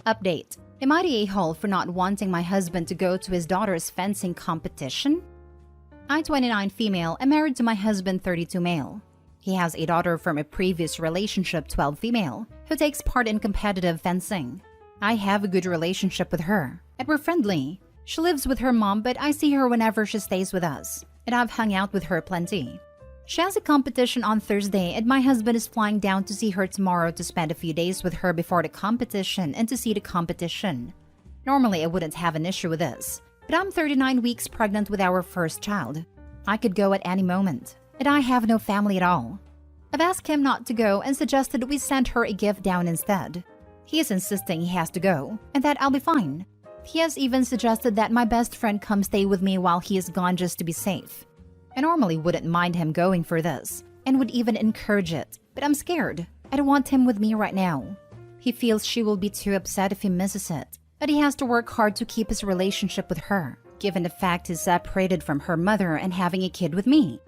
Update. Am I the a-hole for not wanting my husband to go to his daughter's fencing competition? I'm 29 female and married to my husband 32 male. He has a daughter from a previous relationship 12 female who takes part in competitive fencing. I have a good relationship with her and we're friendly. She lives with her mom but I see her whenever she stays with us and I've hung out with her plenty. She has a competition on Thursday and my husband is flying down to see her tomorrow to spend a few days with her before the competition and to see the competition. Normally I wouldn't have an issue with this, but I'm 39 weeks pregnant with our first child. I could go at any moment, and I have no family at all. I've asked him not to go and suggested we send her a gift down instead. He is insisting he has to go, and that I'll be fine. He has even suggested that my best friend come stay with me while he is gone just to be safe. I normally wouldn't mind him going for this, and would even encourage it, but I'm scared. I don't want him with me right now. He feels she will be too upset if he misses it, but he has to work hard to keep his relationship with her, given the fact he's separated from her mother and having a kid with me.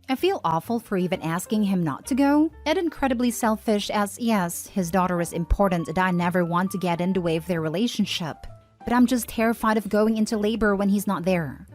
I feel awful for even asking him not to go, and incredibly selfish as yes, his daughter is important and I never want to get in the way of their relationship. But I'm just terrified of going into labor when he's not there.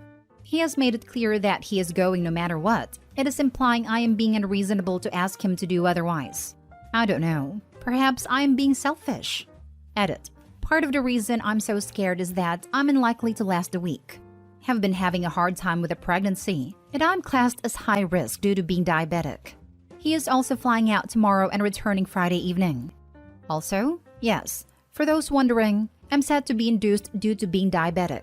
He has made it clear that he is going no matter what. It is implying I am being unreasonable to ask him to do otherwise. I don't know. Perhaps I am being selfish. Edit. Part of the reason I'm so scared is that I'm unlikely to last a week. Have been having a hard time with a pregnancy, and I'm classed as high risk due to being diabetic. He is also flying out tomorrow and returning Friday evening. Also, yes, for those wondering, I'm set to be induced due to being diabetic.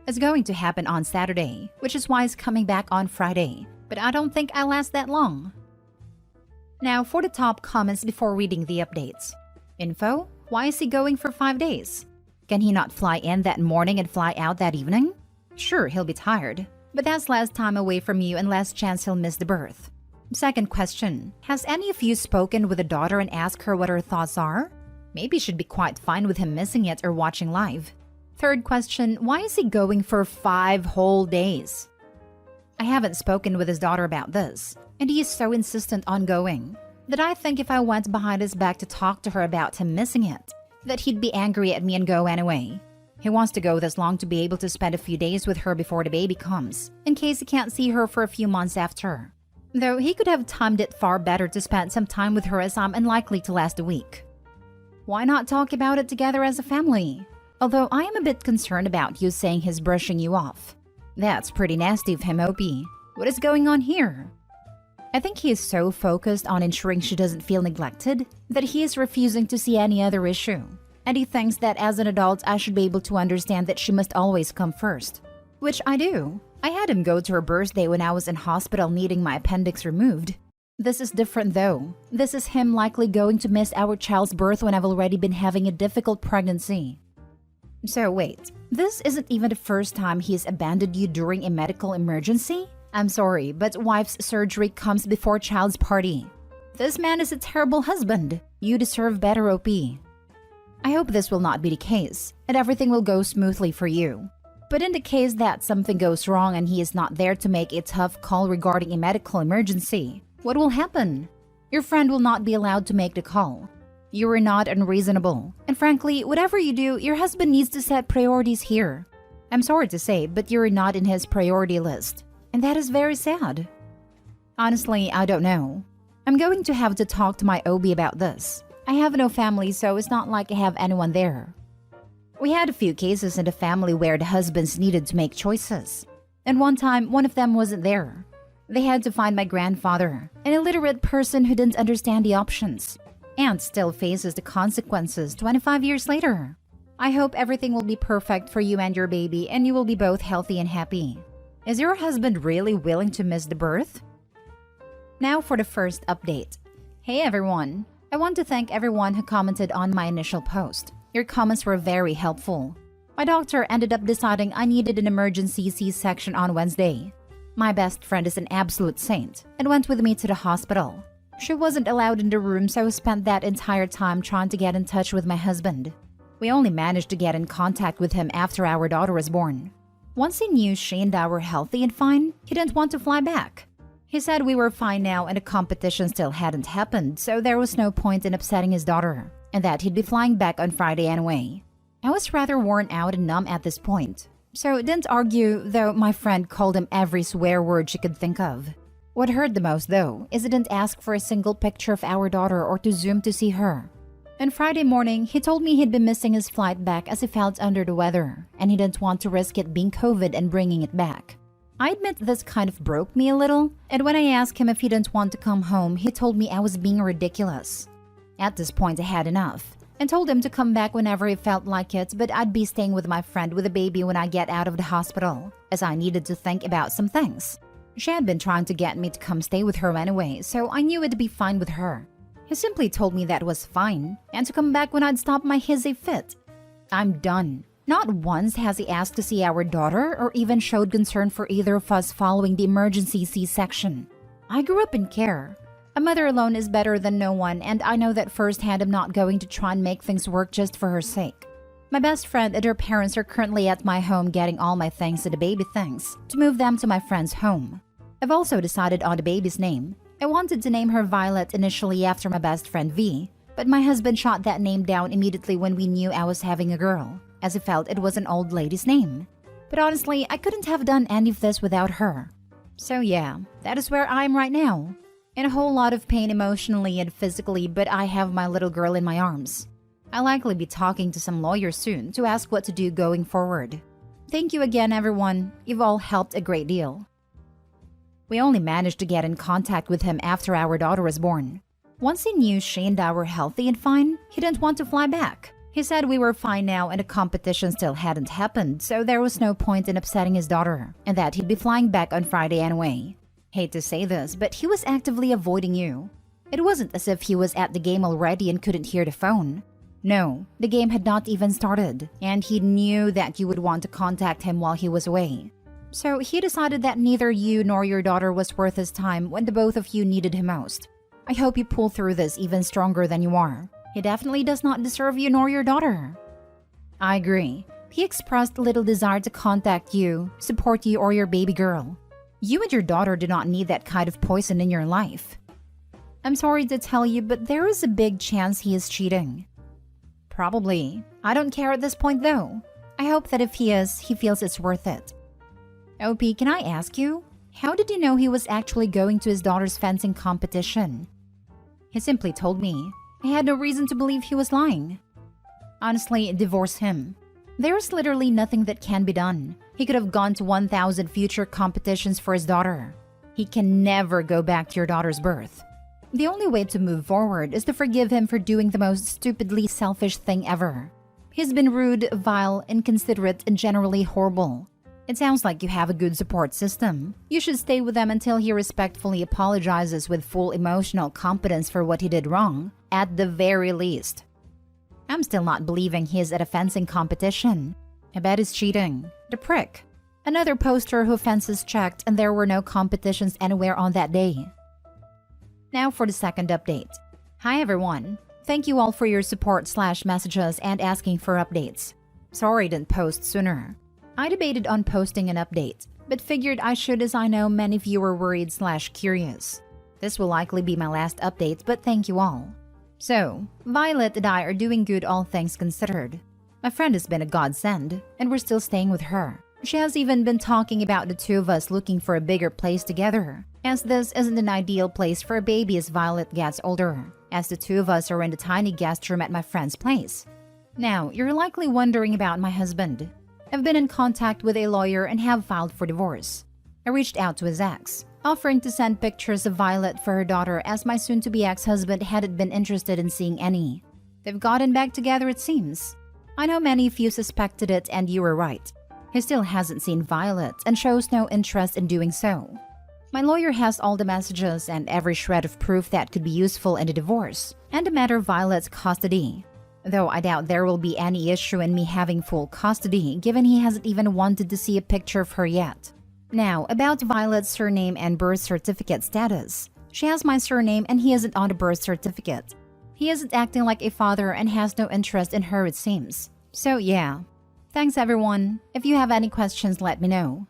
It's going to happen on Saturday, which is why he's coming back on Friday, but I don't think I'll last that long. Now for the top comments before reading the updates. Info: why is he going for 5 days? Can he not fly in that morning and fly out that evening? Sure, he'll be tired, but that's less time away from you and less chance he'll miss the birth. Second question: has any of you spoken with the daughter and asked her what her thoughts are? Maybe she'd be quite fine with him missing it or watching live. Third question: why is he going for 5 whole days? I haven't spoken with his daughter about this, and he is so insistent on going that I think if I went behind his back to talk to her about him missing it, that he'd be angry at me and go anyway. He wants to go this long to be able to spend a few days with her before the baby comes, in case he can't see her for a few months after. Though he could have timed it far better to spend some time with her as I'm unlikely to last a week. Why not talk about it together as a family? Although I am a bit concerned about you saying he's brushing you off. That's pretty nasty of him, Opie. What is going on here? I think he is so focused on ensuring she doesn't feel neglected that he is refusing to see any other issue. And he thinks that as an adult I should be able to understand that she must always come first. Which I do. I had him go to her birthday when I was in hospital needing my appendix removed. This is different though. This is him likely going to miss our child's birth when I've already been having a difficult pregnancy. So wait, this isn't even the first time he's abandoned you during a medical emergency? I'm sorry, but wife's surgery comes before child's party. This man is a terrible husband. You deserve better, OP. I hope this will not be the case, and everything will go smoothly for you. But in the case that something goes wrong and he is not there to make a tough call regarding a medical emergency, what will happen? Your friend will not be allowed to make the call. You are not unreasonable, and frankly, whatever you do, your husband needs to set priorities here. I'm sorry to say, but you're not in his priority list, and that is very sad. Honestly, I don't know. I'm going to have to talk to my OB about this. I have no family, so it's not like I have anyone there. We had a few cases in the family where the husbands needed to make choices, and one time, one of them wasn't there. They had to find my grandfather, an illiterate person who didn't understand the options, and still faces the consequences 25 years later. I hope everything will be perfect for you and your baby and you will be both healthy and happy. Is your husband really willing to miss the birth? Now for the first update. Hey everyone! I want to thank everyone who commented on my initial post. Your comments were very helpful. My doctor ended up deciding I needed an emergency C-section on Wednesday. My best friend is an absolute saint and went with me to the hospital. She wasn't allowed in the room, so I spent that entire time trying to get in touch with my husband. We only managed to get in contact with him after our daughter was born. Once he knew she and I were healthy and fine, he didn't want to fly back. He said we were fine now and the competition still hadn't happened, so there was no point in upsetting his daughter, and that he'd be flying back on Friday anyway. I was rather worn out and numb at this point, so didn't argue, though my friend called him every swear word she could think of. What hurt the most, though, is I didn't ask for a single picture of our daughter or to Zoom to see her. On Friday morning, he told me he'd been missing his flight back as he felt under the weather, and he didn't want to risk it being COVID and bringing it back. I admit this kind of broke me a little, and when I asked him if he didn't want to come home, he told me I was being ridiculous. At this point, I had enough, and told him to come back whenever he felt like it, but I'd be staying with my friend with a baby when I get out of the hospital, as I needed to think about some things. She had been trying to get me to come stay with her anyway, so I knew it'd be fine with her. He simply told me that was fine, and to come back when I'd stop my hissy fit. I'm done. Not once has he asked to see our daughter or even showed concern for either of us following the emergency C-section. I grew up in care. A mother alone is better than no one, and I know that firsthand I'm not going to try and make things work just for her sake. My best friend and her parents are currently at my home getting all my things and the baby things to move them to my friend's home. I've also decided on the baby's name. I wanted to name her Violet initially after my best friend V, but my husband shot that name down immediately when we knew I was having a girl, as he felt it was an old lady's name. But honestly, I couldn't have done any of this without her. So yeah, that is where I am right now. In a whole lot of pain emotionally and physically, but I have my little girl in my arms. I'll likely be talking to some lawyer soon to ask what to do going forward. Thank you again, everyone. You've all helped a great deal. We only managed to get in contact with him after our daughter was born. Once he knew she and I were healthy and fine, he didn't want to fly back. He said we were fine now and the competition still hadn't happened, so there was no point in upsetting his daughter, and that he'd be flying back on Friday anyway. Hate to say this, but he was actively avoiding you. It wasn't as if he was at the game already and couldn't hear the phone. No, the game had not even started, and he knew that you would want to contact him while he was away. So he decided that neither you nor your daughter was worth his time when the both of you needed him most. I hope you pull through this even stronger than you are. He definitely does not deserve you nor your daughter. I agree. He expressed little desire to contact you, support you, or your baby girl. You and your daughter do not need that kind of poison in your life. I'm sorry to tell you, but there is a big chance he is cheating. Probably. I don't care at this point though. I hope that if he is, he feels it's worth it. OP, can I ask you? How did you know he was actually going to his daughter's fencing competition? He simply told me. I had no reason to believe he was lying. Honestly, divorce him. There's literally nothing that can be done. He could have gone to 1,000 future competitions for his daughter. He can never go back to your daughter's birth. The only way to move forward is to forgive him for doing the most stupidly selfish thing ever. He's been rude, vile, inconsiderate, and generally horrible. It sounds like you have a good support system. You should stay with them until he respectfully apologizes with full emotional competence for what he did wrong, at the very least. I'm still not believing he's at a fencing competition. I bet he's cheating. The prick. Another poster who fences checked and there were no competitions anywhere on that day. Now for the second update. Hi everyone. Thank you all for your support/messages and asking for updates. Sorry I didn't post sooner. I debated on posting an update, but figured I should as I know many of you were worried/curious. This will likely be my last update, but thank you all. So, Violet and I are doing good all things considered. My friend has been a godsend, and we're still staying with her. She has even been talking about the two of us looking for a bigger place together, as this isn't an ideal place for a baby as Violet gets older, as the two of us are in the tiny guest room at my friend's place. Now, you're likely wondering about my husband. I've been in contact with a lawyer and have filed for divorce. I reached out to his ex, offering to send pictures of Violet for her daughter as my soon-to-be ex-husband hadn't been interested in seeing any. They've gotten back together it seems. I know many of you suspected it and you were right. He still hasn't seen Violet and shows no interest in doing so. My lawyer has all the messages and every shred of proof that could be useful in a divorce, and a matter of Violet's custody. Though I doubt there will be any issue in me having full custody, given he hasn't even wanted to see a picture of her yet. Now, about Violet's surname and birth certificate status. She has my surname and he isn't on the birth certificate. He isn't acting like a father and has no interest in her it seems. So yeah. Thanks everyone. If you have any questions, let me know.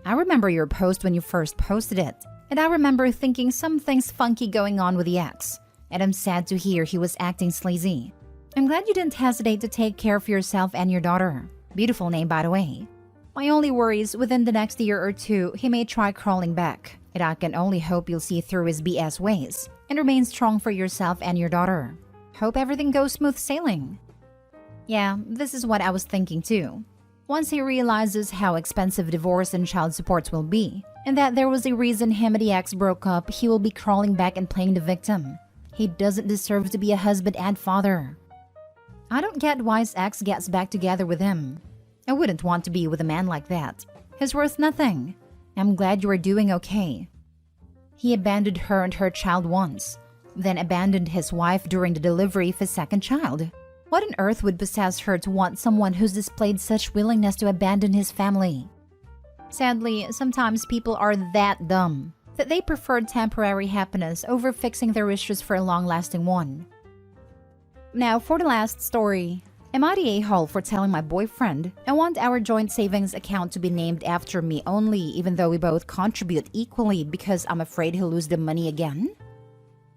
I remember your post when you first posted it, and I remember thinking something's funky going on with the ex. And I'm sad to hear he was acting sleazy. I'm glad you didn't hesitate to take care of yourself and your daughter. Beautiful name, by the way. My only worry is within the next year or two, he may try crawling back. And I can only hope you'll see through his BS ways and remain strong for yourself and your daughter. Hope everything goes smooth sailing. Yeah, this is what I was thinking too. Once he realizes how expensive divorce and child supports will be, and that there was a reason him and the ex broke up, he will be crawling back and playing the victim. He doesn't deserve to be a husband and father. I don't get why his ex gets back together with him. I wouldn't want to be with a man like that. He's worth nothing. I'm glad you are doing okay. He abandoned her and her child once, then abandoned his wife during the delivery of his second child. What on earth would possess her to want someone who's displayed such willingness to abandon his family? Sadly, sometimes people are that dumb that they prefer temporary happiness over fixing their issues for a long-lasting one. Now for the last story. Am I the a-hole for telling my boyfriend I want our joint savings account to be named after me only even though we both contribute equally because I'm afraid he'll lose the money again?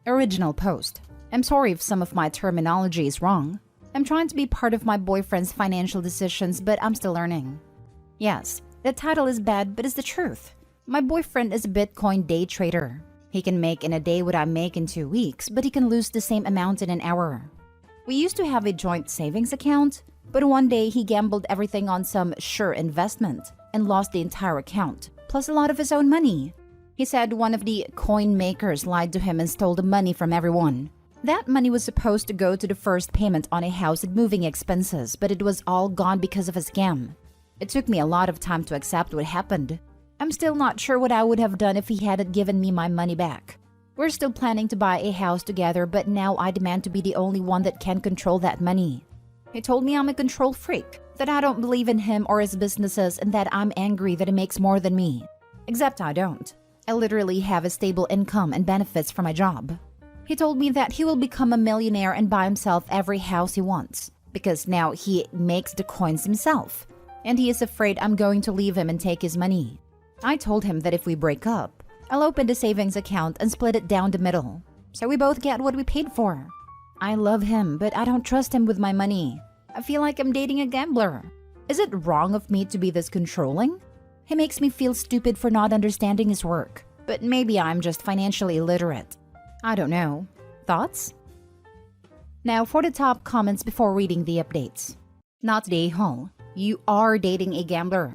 Original post. I'm sorry if some of my terminology is wrong. I'm trying to be part of my boyfriend's financial decisions, but I'm still learning. Yes, the title is bad, but it's the truth. My boyfriend is a Bitcoin day trader. He can make in a day what I make in 2 weeks, but he can lose the same amount in an hour. We used to have a joint savings account, but one day he gambled everything on some sure investment and lost the entire account, plus a lot of his own money. He said one of the coin makers lied to him and stole the money from everyone. That money was supposed to go to the first payment on a house and moving expenses, but it was all gone because of a scam. It took me a lot of time to accept what happened. I'm still not sure what I would have done if he hadn't given me my money back. We're still planning to buy a house together, but now I demand to be the only one that can control that money. He told me I'm a control freak, that I don't believe in him or his businesses, and that I'm angry that he makes more than me. Except I don't. I literally have a stable income and benefits from my job. He told me that he will become a millionaire and buy himself every house he wants, because now he makes the coins himself, and he is afraid I'm going to leave him and take his money. I told him that if we break up, I'll open the savings account and split it down the middle, so we both get what we paid for. I love him, but I don't trust him with my money. I feel like I'm dating a gambler. Is it wrong of me to be this controlling? He makes me feel stupid for not understanding his work, but maybe I'm just financially illiterate. I don't know. Thoughts? Now for the top comments before reading the updates. Not the a-hole. You are dating a gambler.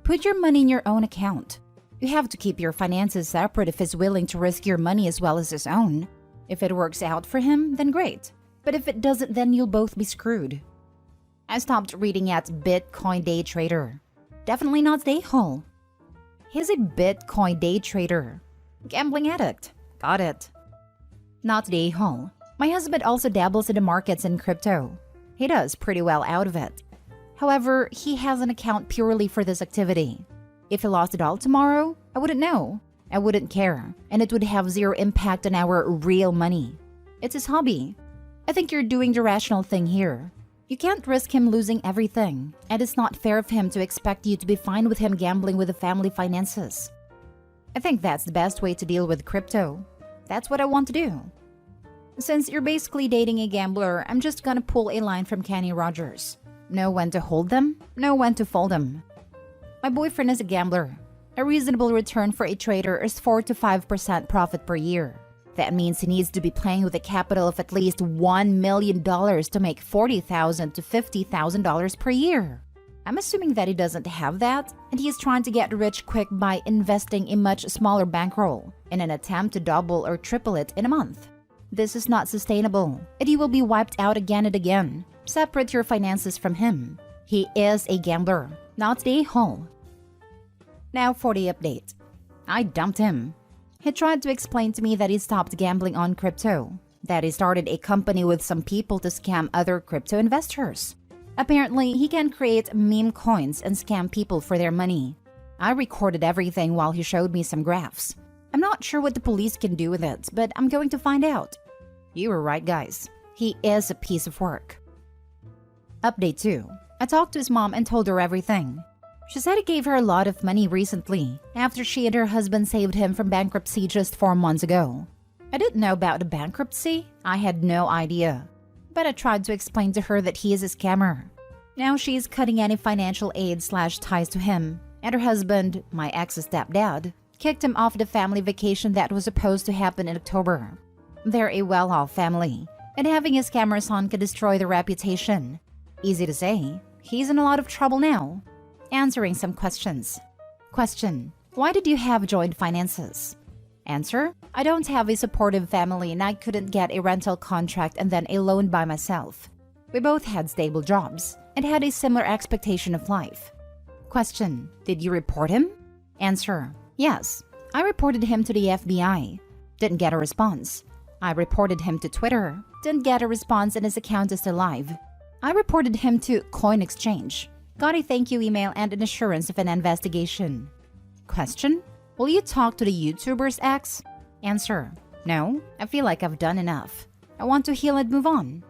Put your money in your own account. You have to keep your finances separate if he's willing to risk your money as well as his own. If it works out for him, then great. But if it doesn't, then you'll both be screwed. I stopped reading at Bitcoin day trader. Definitely not the a-hole. He's a Bitcoin day trader. Gambling addict. Got it. Not the a-hole. My husband also dabbles in the markets and crypto. He does pretty well out of it. However, he has an account purely for this activity. If he lost it all tomorrow, I wouldn't know. I wouldn't care, and it would have zero impact on our real money. It's his hobby. I think you're doing the rational thing here. You can't risk him losing everything, and it's not fair of him to expect you to be fine with him gambling with the family finances. I think that's the best way to deal with crypto. That's what I want to do. Since you're basically dating a gambler, I'm just gonna pull a line from Kenny Rogers. Know when to hold them, know when to fold them. My boyfriend is a gambler. A reasonable return for a trader is 4 to 5% profit per year. That means he needs to be playing with a capital of at least $1 million to make $40,000 to $50,000 per year. I'm assuming that he doesn't have that, and he is trying to get rich quick by investing a much smaller bankroll in an attempt to double or triple it in a month. This is not sustainable, and he will be wiped out again and again. Separate your finances from him. He is a gambler, not the a-hole. Now for the update. I dumped him. He tried to explain to me that he stopped gambling on crypto, that he started a company with some people to scam other crypto investors. Apparently, he can create meme coins and scam people for their money. I recorded everything while he showed me some graphs. I'm not sure what the police can do with it, but I'm going to find out. You were right, guys. He is a piece of work. Update 2. I talked to his mom and told her everything. She said he gave her a lot of money recently, after she and her husband saved him from bankruptcy just 4 months ago. I didn't know about the bankruptcy. I had no idea. but I tried to explain to her that he is a scammer. Now she is cutting any financial aid/ties to him, and her husband, my ex's stepdad, kicked him off the family vacation that was supposed to happen in October. They're a well-off family, and having a scammer son could destroy their reputation. Easy to say, he's in a lot of trouble now. Answering some questions. Question: why did you have joint finances? Answer: I don't have a supportive family and I couldn't get a rental contract and then a loan by myself. We both had stable jobs and had a similar expectation of life. Question: did you report him? Answer: yes. I reported him to the FBI. Didn't get a response. I reported him to Twitter. Didn't get a response and his account is still live. I reported him to Coin Exchange. Got a thank you email and an assurance of an investigation. Question: will you talk to the YouTuber's ex? Answer: no, I feel like I've done enough. I want to heal and move on.